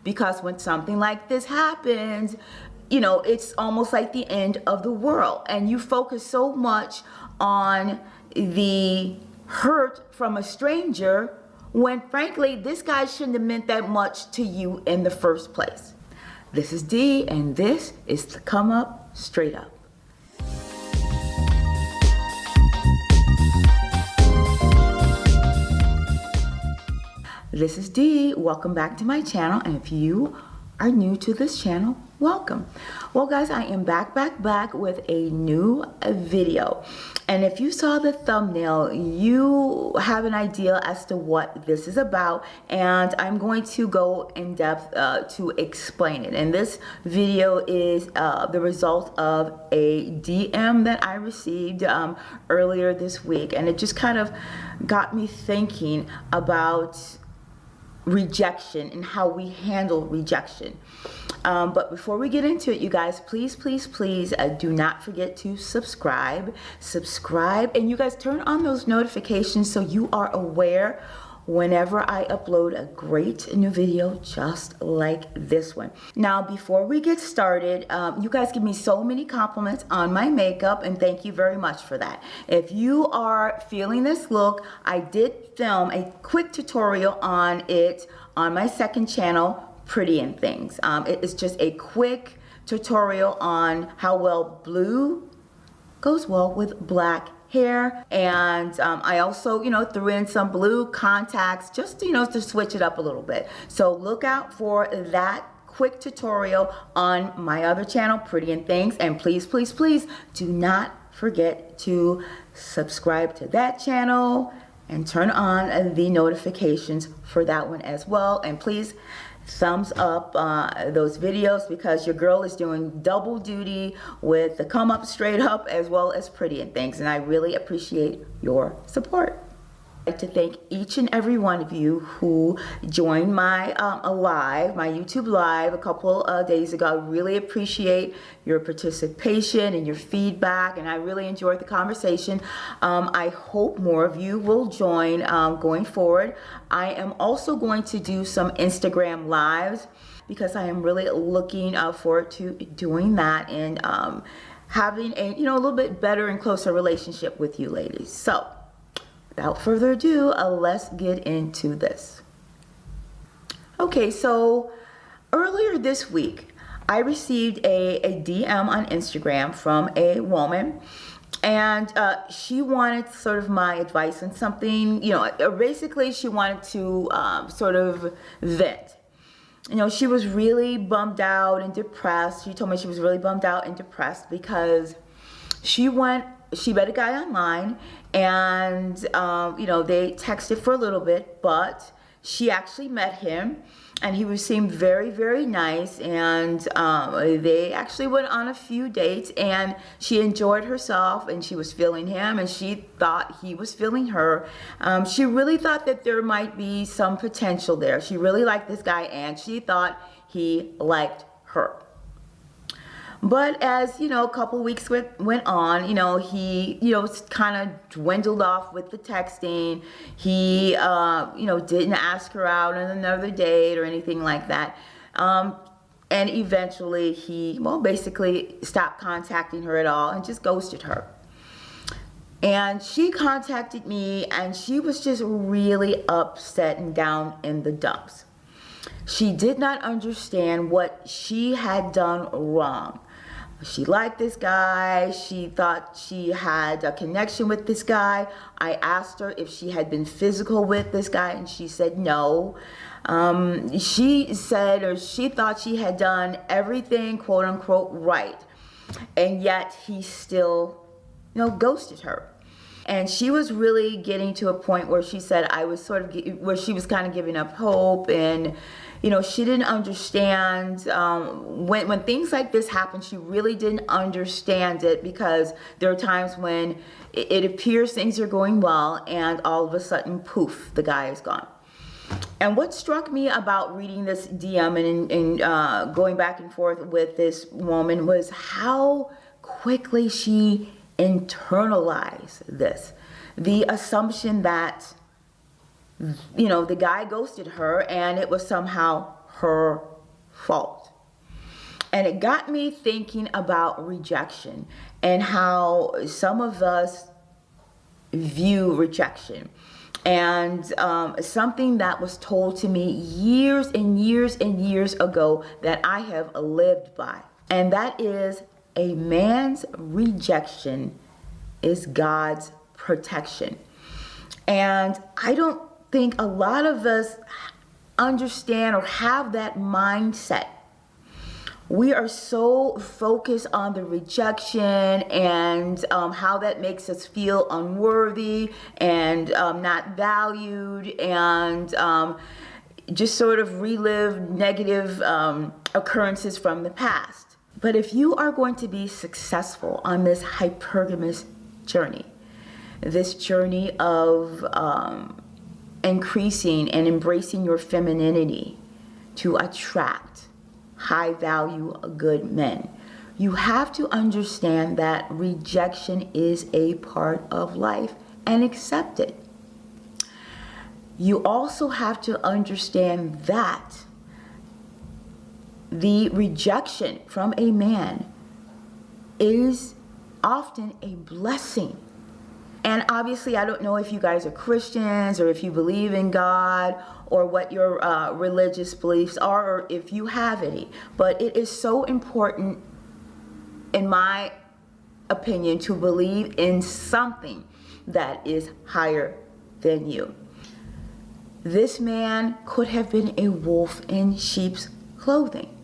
because when something like this happens, you know, it's almost like the end of the world, and you focus so much on the hurt from a stranger when frankly this guy shouldn't have meant that much to you in the first place. This is Dee, and this is the Come Up Straight Up. This is Dee. Welcome back to my channel, and if you are new to this channel, welcome. Well guys, I am back with a new video, and if you saw the thumbnail, you have an idea as to what this is about, and I'm going to go in depth to explain it. And this video is the result of a DM that I received earlier this week, and it just kind of got me thinking about rejection and how we handle rejection. But before we get into it, you guys, please do not forget to subscribe, and you guys turn on those notifications so you are aware whenever I upload a great new video just like this one. Now, before we get started, you guys give me so many compliments on my makeup, and thank you very much for that. If you are feeling this look, I did film a quick tutorial on it on my second channel, Pretty and Things. It is just a quick tutorial on how well blue goes well with black hair, and I also, you know, threw in some blue contacts just to, you know, to switch it up a little bit. So look out for that quick tutorial on my other channel, Pretty and Things, and please do not forget to subscribe to that channel and turn on the notifications for that one as well. And please thumbs up those videos, because your girl is doing double duty with the Come Up Straight Up as well as Pretty and Things, and I really appreciate your support. I'd like to thank each and every one of you who joined my my YouTube live a couple days ago. I really appreciate your participation and your feedback, and I really enjoyed the conversation. I hope more of you will join going forward. I am also going to do some Instagram lives, because I am really looking forward to doing that and having a, you know, a little bit better and closer relationship with you ladies. So without further ado, let's get into this. Okay, so earlier this week, I received a DM on Instagram from a woman, and she wanted sort of my advice on something. You know, basically she wanted to sort of vent. You know, she was really bummed out and depressed. She told me she was really bummed out and depressed because she met a guy online, and you know, they texted for a little bit, but she actually met him, and he seemed very nice, and they actually went on a few dates, and she enjoyed herself, and she was feeling him, and she thought he was feeling her. She really thought that there might be some potential there. She really liked this guy, and she thought he liked her. But as, you know, a couple weeks went on, you know, he, you know, kind of dwindled off with the texting. He, you know, didn't ask her out on another date or anything like that. And eventually he, well, basically stopped contacting her at all and just ghosted her. And she contacted me, and she was just really upset and down in the dumps. She did not understand what she had done wrong. She liked this guy. She thought she had a connection with this guy. I asked her if she had been physical with this guy, and she said no. She said, or she thought she had done everything quote unquote right, and yet he still, you know, ghosted her. And she was really getting to a point where she said I was sort of, where she was kind of giving up hope, and you know, she didn't understand when things like this happen. She really didn't understand it, because there are times when it appears things are going well, and all of a sudden, poof, the guy is gone. And what struck me about reading this DM and going back and forth with this woman was how quickly she internalized this. The assumption that, you know, the guy ghosted her and it was somehow her fault. And it got me thinking about rejection and how some of us view rejection. And something that was told to me years and years and years ago that I have lived by. And that is, a man's rejection is God's protection. And I don't think a lot of us understand or have that mindset. We are so focused on the rejection and how that makes us feel unworthy and not valued, and just sort of relive negative occurrences from the past. But if you are going to be successful on this hypergamous journey, this journey of increasing and embracing your femininity to attract high value good men, you have to understand that rejection is a part of life and accept it. You also have to understand that the rejection from a man is often a blessing. And obviously, I don't know if you guys are Christians or if you believe in God or what your religious beliefs are, or if you have any. But it is so important, in my opinion, to believe in something that is higher than you. This man could have been a wolf in sheep's clothing.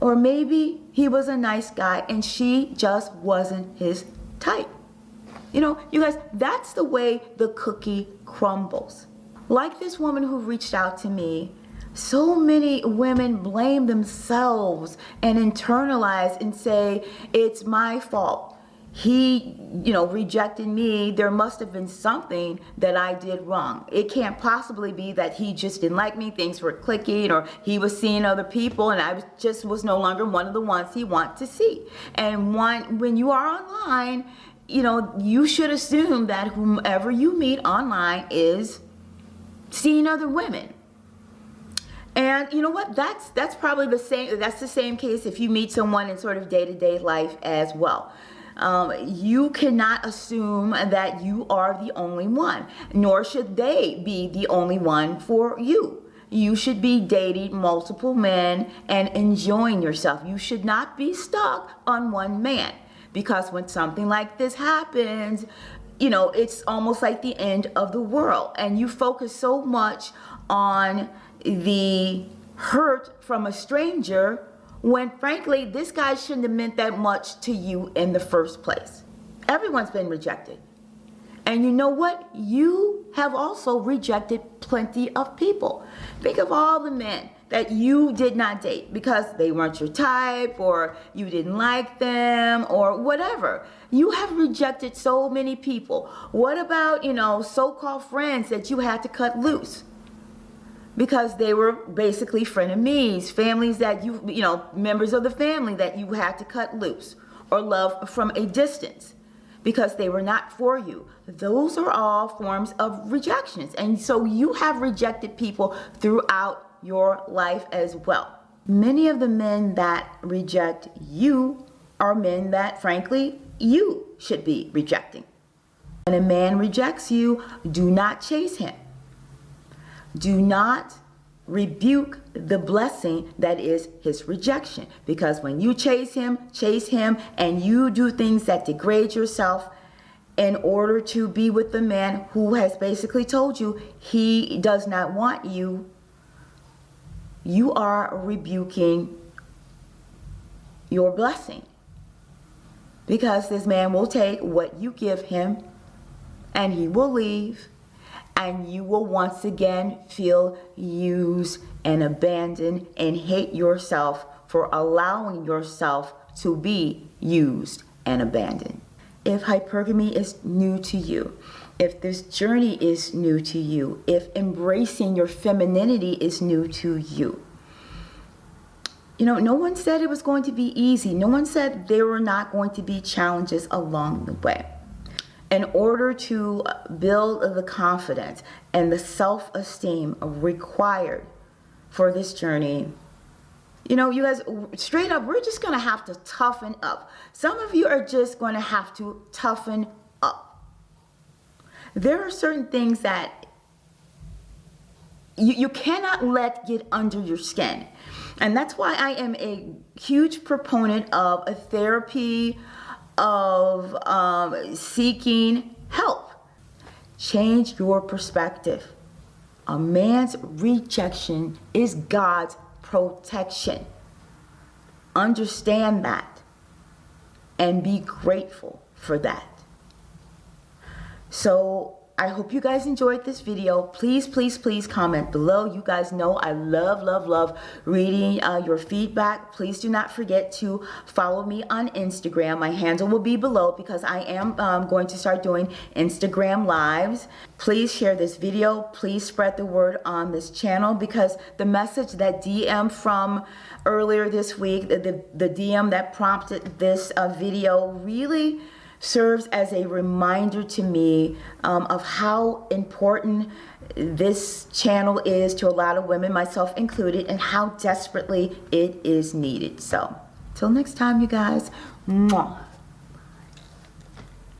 Or maybe he was a nice guy and she just wasn't his type. You know, you guys, that's the way the cookie crumbles. Like this woman who reached out to me, so many women blame themselves and internalize and say, it's my fault. He, rejected me. There must have been something that I did wrong. It can't possibly be that he just didn't like me, things were clicking, or he was seeing other people and I was no longer one of the ones he wanted to see. And when you are online, you should assume that whomever you meet online is seeing other women. And you know what? That's probably the same. That's the same case if you meet someone in sort of day-to-day life as well. You cannot assume that you are the only one, nor should they be the only one for you. You should be dating multiple men and enjoying yourself. You should not be stuck on one man, because when something like this happens, it's almost like the end of the world, and you focus so much on the hurt from a stranger when frankly this guy shouldn't have meant that much to you in the first place. Everyone's been rejected. And you know what? You have also rejected plenty of people. Think of all the men that you did not date because they weren't your type, or you didn't like them, or whatever. You have rejected so many people. What about, so-called friends that you had to cut loose because they were basically frenemies, families that members of the family that you had to cut loose, or love from a distance because they were not for you. Those are all forms of rejections. And so you have rejected people throughout your life as well. Many of the men that reject you are men that frankly you should be rejecting. When a man rejects you, do not chase him. Do not rebuke the blessing that is his rejection, because when you chase him and you do things that degrade yourself in order to be with the man who has basically told you he does not want you, you are rebuking your blessing, because this man will take what you give him and he will leave, and you will once again feel used and abandoned and hate yourself for allowing yourself to be used and abandoned. If hypergamy is new to you, if this journey is new to you, if embracing your femininity is new to you, no one said it was going to be easy. No one said there were not going to be challenges along the way. In order to build the confidence and the self-esteem required for this journey, You know, you guys, straight up, we're just going to have to toughen up. Some of you are just going to have to toughen up. There are certain things that you cannot let get under your skin. And that's why I am a huge proponent of a therapy, of seeking help. Change your perspective. A man's rejection is God's protection. Understand that and be grateful for that. So I hope you guys enjoyed this video. Please, please, please comment below. You guys know I love reading your feedback. Please do not forget to follow me on Instagram. My handle will be below because I am going to start doing Instagram lives. Please share this video. Please spread the word on this channel, because the message that DM from earlier this week, the DM that prompted this video, really serves as a reminder to me of how important this channel is to a lot of women, myself included, and how desperately it is needed. So, till next time, you guys. Mwah.